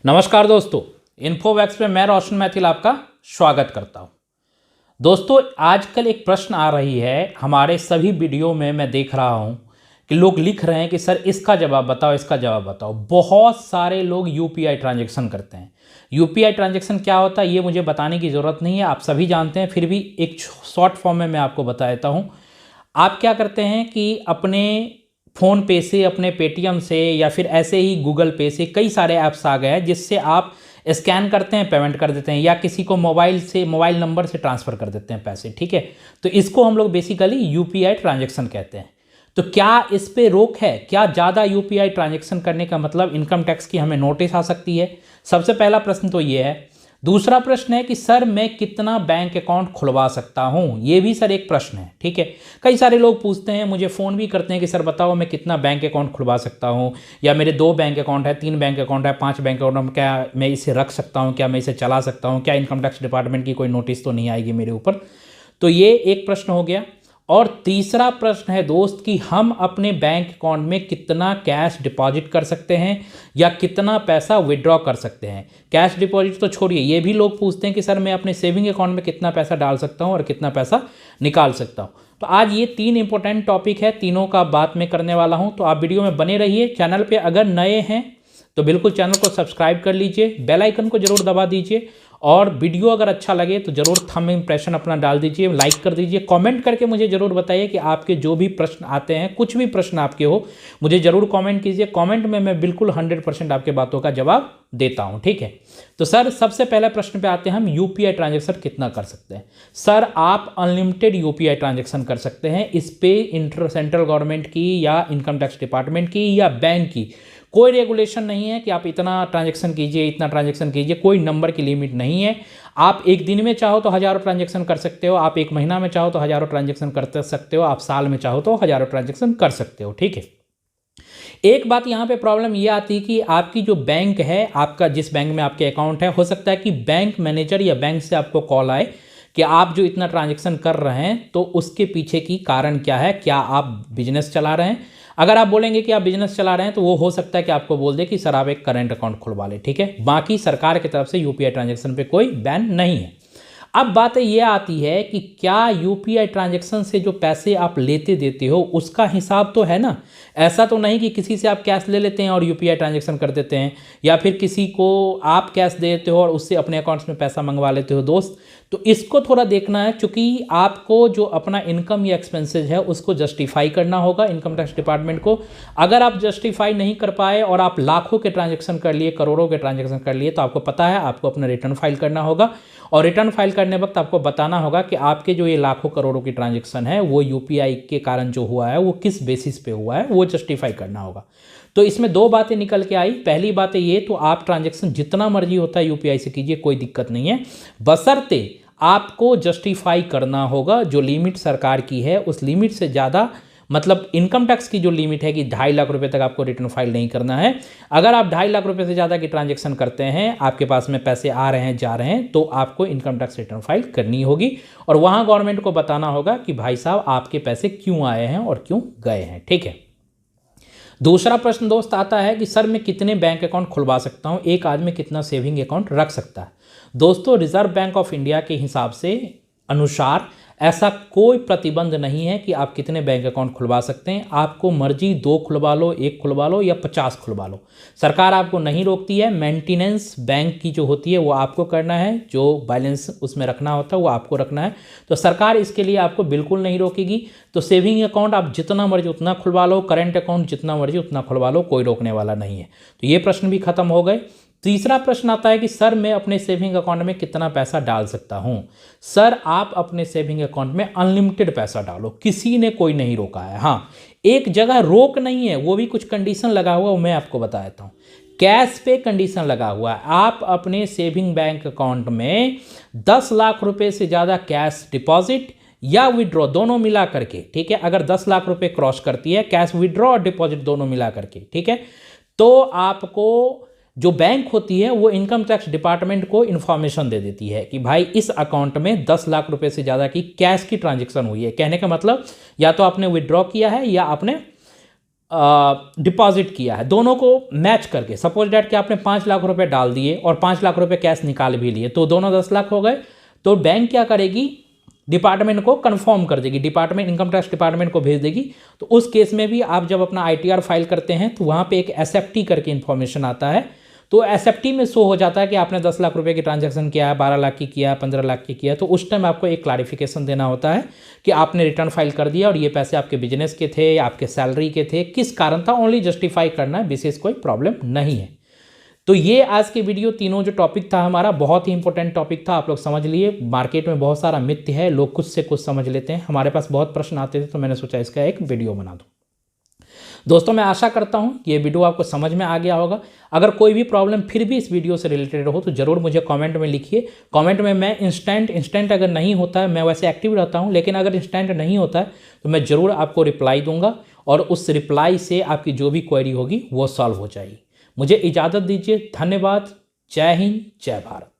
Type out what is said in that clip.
नमस्कार दोस्तों, इन्फोवैक्स में मैं रोशन मैथिल आपका स्वागत करता हूं। दोस्तों, आजकल एक प्रश्न आ रही है हमारे सभी वीडियो में, मैं देख रहा हूं कि लोग लिख रहे हैं कि सर इसका जवाब बताओ, इसका जवाब बताओ। बहुत सारे लोग यूपीआई ट्रांजैक्शन करते हैं। यूपीआई ट्रांजैक्शन क्या होता है ये मुझे बताने की ज़रूरत नहीं है, आप सभी जानते हैं, फिर भी एक शॉर्ट फॉर्म में मैं आपको बता देता हूँ। आप क्या करते हैं कि अपने फ़ोन पे से, अपने पेटीएम से या फिर ऐसे ही गूगल पे से, कई सारे ऐप्स आ गए हैं जिससे आप स्कैन करते हैं, पेमेंट कर देते हैं, या किसी को मोबाइल नंबर से ट्रांसफ़र कर देते हैं पैसे। ठीक है, तो इसको हम लोग बेसिकली यूपीआई ट्रांजैक्शन कहते हैं। तो क्या इस पे रोक है? क्या ज़्यादा यूपीआई ट्रांजैक्शन करने का मतलब इनकम टैक्स की हमें नोटिस आ सकती है? सबसे पहला प्रश्न तो ये है। दूसरा प्रश्न है कि सर मैं कितना बैंक अकाउंट खुलवा सकता हूं? ये भी सर एक प्रश्न है। ठीक है, कई सारे लोग पूछते हैं, मुझे फ़ोन भी करते हैं कि सर बताओ मैं कितना बैंक अकाउंट खुलवा सकता हूं, या मेरे 2 बैंक अकाउंट है, 3 बैंक अकाउंट है, 5 बैंक अकाउंट, क्या मैं इसे रख सकता हूं, क्या मैं इसे चला सकता हूं, क्या इनकम टैक्स डिपार्टमेंट की कोई नोटिस तो नहीं आएगी मेरे ऊपर? तो ये एक प्रश्न हो गया। और तीसरा प्रश्न है दोस्त कि हम अपने बैंक अकाउंट में कितना कैश डिपॉजिट कर सकते हैं या कितना पैसा विड्रॉ कर सकते हैं। कैश डिपॉजिट तो छोड़िए, ये भी लोग पूछते हैं कि सर मैं अपने सेविंग अकाउंट में कितना पैसा डाल सकता हूं और कितना पैसा निकाल सकता हूं। तो आज ये 3 इंपॉर्टेंट टॉपिक है, तीनों का बात मैं करने वाला हूं। तो आप वीडियो में बने रहिए। चैनल पर अगर नए हैं तो बिल्कुल चैनल को सब्सक्राइब कर लीजिए, बेल आइकन को जरूर दबा दीजिए, और वीडियो अगर अच्छा लगे तो जरूर थंब इम्प्रेशन अपना डाल दीजिए, लाइक कर दीजिए, कमेंट करके मुझे जरूर बताइए कि आपके जो भी प्रश्न आते हैं, कुछ भी प्रश्न आपके हो, मुझे जरूर कमेंट कीजिए। कमेंट में मैं बिल्कुल 100% आपके बातों का जवाब देता हूं। ठीक है, तो सर सबसे पहले प्रश्न पे आते हैं, हम यूपीआई ट्रांजैक्शन कितना कर सकते हैं? सर आप अनलिमिटेड यूपीआई ट्रांजैक्शन कर सकते हैं। इस पे सेंट्रल गवर्नमेंट की या इनकम टैक्स डिपार्टमेंट की या बैंक की कोई रेगुलेशन नहीं है कि आप इतना ट्रांजैक्शन कीजिए, इतना ट्रांजैक्शन कीजिए, कोई नंबर की लिमिट नहीं है। आप एक दिन में चाहो तो हज़ारों ट्रांजैक्शन कर सकते हो, आप एक महीना में चाहो तो हज़ारों ट्रांजैक्शन कर सकते हो, आप साल में चाहो तो हज़ारों ट्रांजैक्शन कर सकते हो। ठीक है, एक बात यहाँ पे प्रॉब्लम ये आती है कि आपकी जो बैंक है, आपका जिस बैंक में आपके अकाउंट है, हो सकता है कि बैंक मैनेजर या बैंक से आपको कॉल आए कि आप जो इतना ट्रांजैक्शन कर रहे हैं तो उसके पीछे की कारण क्या है, क्या आप बिजनेस चला रहे हैं? अगर आप बोलेंगे कि आप बिजनेस चला रहे हैं तो वो हो सकता है कि आपको बोल दे कि सर आप एक करेंट अकाउंट खुलवा लें। ठीक है, बाकी सरकार की तरफ से यूपीआई ट्रांजैक्शन पे कोई बैन नहीं है। अब बात ये आती है कि क्या यूपीआई ट्रांजैक्शन से जो पैसे आप लेते देते हो उसका हिसाब तो है ना? ऐसा तो नहीं कि किसी से आप कैश ले लेते हैं और यूपीआई ट्रांजैक्शन कर देते हैं, या फिर किसी को आप कैश देते हो और उससे अपने अकाउंट्स में पैसा मंगवा लेते हो। दोस्त, तो इसको थोड़ा देखना है, क्योंकि आपको जो अपना इनकम या एक्सपेंसेस है उसको जस्टिफाई करना होगा इनकम टैक्स डिपार्टमेंट को। अगर आप जस्टिफाई नहीं कर पाए और आप लाखों के ट्रांजैक्शन कर लिए, करोड़ों के ट्रांजैक्शन कर लिए, तो आपको पता है आपको अपना रिटर्न फाइल करना होगा, और रिटर्न फाइल करने वक्त आपको बताना होगा कि आपके जो ये लाखों करोड़ों की ट्रांजैक्शन है वो यूपीआई के कारण जो हुआ है वो किस बेसिस पे हुआ है, वो जस्टिफाई करना होगा। तो इसमें 2 बातें निकल के आई। पहली बात है ये, तो आप ट्रांजैक्शन जितना मर्जी होता है यूपीआई से कीजिए, कोई दिक्कत नहीं है, बशर्ते आपको जस्टिफाई करना होगा जो लिमिट सरकार की है उस लिमिट से ज़्यादा, मतलब इनकम टैक्स की जो लिमिट है कि 2.5 लाख रुपए तक आपको रिटर्न फाइल नहीं करना है। अगर आप 2.5 लाख रुपए से ज़्यादा की ट्रांजैक्शन करते हैं, आपके पास में पैसे आ रहे हैं, जा रहे हैं, तो आपको इनकम टैक्स रिटर्न फाइल करनी होगी, और वहाँ गवर्नमेंट को बताना होगा कि भाई साहब आपके पैसे क्यों आए हैं और क्यों गए हैं। ठीक है, दूसरा प्रश्न दोस्त आता है कि सर मैं कितने बैंक अकाउंट खुलवा सकता हूँ, एक आदमी कितना सेविंग अकाउंट रख सकता है? दोस्तों, रिजर्व बैंक ऑफ इंडिया के हिसाब से अनुसार ऐसा कोई प्रतिबंध नहीं है कि आप कितने बैंक अकाउंट खुलवा सकते हैं। आपको मर्जी 2 खुलवा लो, 1 खुलवा लो या 50 खुलवा लो, सरकार आपको नहीं रोकती है। मेंटेनेंस बैंक की जो होती है वो आपको करना है, जो बैलेंस उसमें रखना होता है वो आपको रखना है, तो सरकार इसके लिए आपको बिल्कुल नहीं रोकेगी। तो सेविंग अकाउंट आप जितना मर्जी उतना खुलवा लो, करेंट अकाउंट जितना मर्जी उतना खुलवा लो, कोई रोकने वाला नहीं है। तो ये प्रश्न भी खत्म हो गए। तीसरा प्रश्न आता है कि सर मैं अपने सेविंग अकाउंट में कितना पैसा डाल सकता हूं? सर आप अपने सेविंग अकाउंट में अनलिमिटेड पैसा डालो, किसी ने कोई नहीं रोका है। हाँ, एक जगह रोक नहीं है, वो भी कुछ कंडीशन लगा हुआ है, मैं आपको बता देता हूं। कैश पे कंडीशन लगा हुआ है। आप अपने सेविंग बैंक अकाउंट में 10 लाख रुपए से ज़्यादा कैश डिपॉजिट या विड्रॉ दोनों मिला करके, ठीक है, अगर 10 लाख रुपए क्रॉस करती है, कैश विड्रॉ और डिपॉजिट दोनों मिला करके, ठीक है, तो आपको जो बैंक होती है वो इनकम टैक्स डिपार्टमेंट को इन्फॉर्मेशन दे देती है कि भाई इस अकाउंट में 10 लाख रुपए से ज़्यादा की कैश की ट्रांजैक्शन हुई है। कहने का मतलब या तो आपने विड्रॉ किया है या आपने डिपॉजिट किया है, दोनों को मैच करके, सपोज डैट कि आपने 5 लाख रुपए डाल दिए और 5 लाख रुपए कैश निकाल भी लिए, तो दोनों 10 लाख हो गए। तो बैंक क्या करेगी, डिपार्टमेंट को कंफर्म कर देगी, डिपार्टमेंट इनकम टैक्स डिपार्टमेंट को भेज देगी। तो उस केस में भी आप जब अपना ITR फाइल करते हैं तो वहाँ पे एक SFT करके इन्फॉर्मेशन आता है। तो SFT में शो हो जाता है कि आपने 10 लाख रुपए की ट्रांजैक्शन किया है, 12 लाख की किया, 15 लाख की किया। तो उस टाइम आपको एक क्लैरिफिकेशन देना होता है कि आपने रिटर्न फाइल कर दिया और ये पैसे आपके बिजनेस के थे या आपके सैलरी के थे, किस कारण था, ओनली जस्टिफाई करना है, विशेष कोई प्रॉब्लम नहीं है। तो ये आज के वीडियो तीनों जो टॉपिक था हमारा, बहुत ही इंपॉर्टेंट टॉपिक था, आप लोग समझ लिए। मार्केट में बहुत सारा मिथ्य है, लोग कुछ से कुछ समझ लेते हैं, हमारे पास बहुत प्रश्न आते थे तो मैंने सोचा इसका एक वीडियो बना दूं। दोस्तों मैं आशा करता हूं कि ये वीडियो आपको समझ में आ गया होगा। अगर कोई भी प्रॉब्लम फिर भी इस वीडियो से रिलेटेड हो तो ज़रूर मुझे कमेंट में लिखिए। कमेंट में मैं इंस्टेंट अगर नहीं होता है, मैं वैसे एक्टिव रहता हूं, लेकिन अगर इंस्टेंट नहीं होता है तो मैं ज़रूर आपको रिप्लाई दूंगा और उस रिप्लाई से आपकी जो भी क्वेरी होगी वो सॉल्व हो जाएगी। मुझे इजाज़त दीजिए, धन्यवाद, जय हिंद, जय भारत।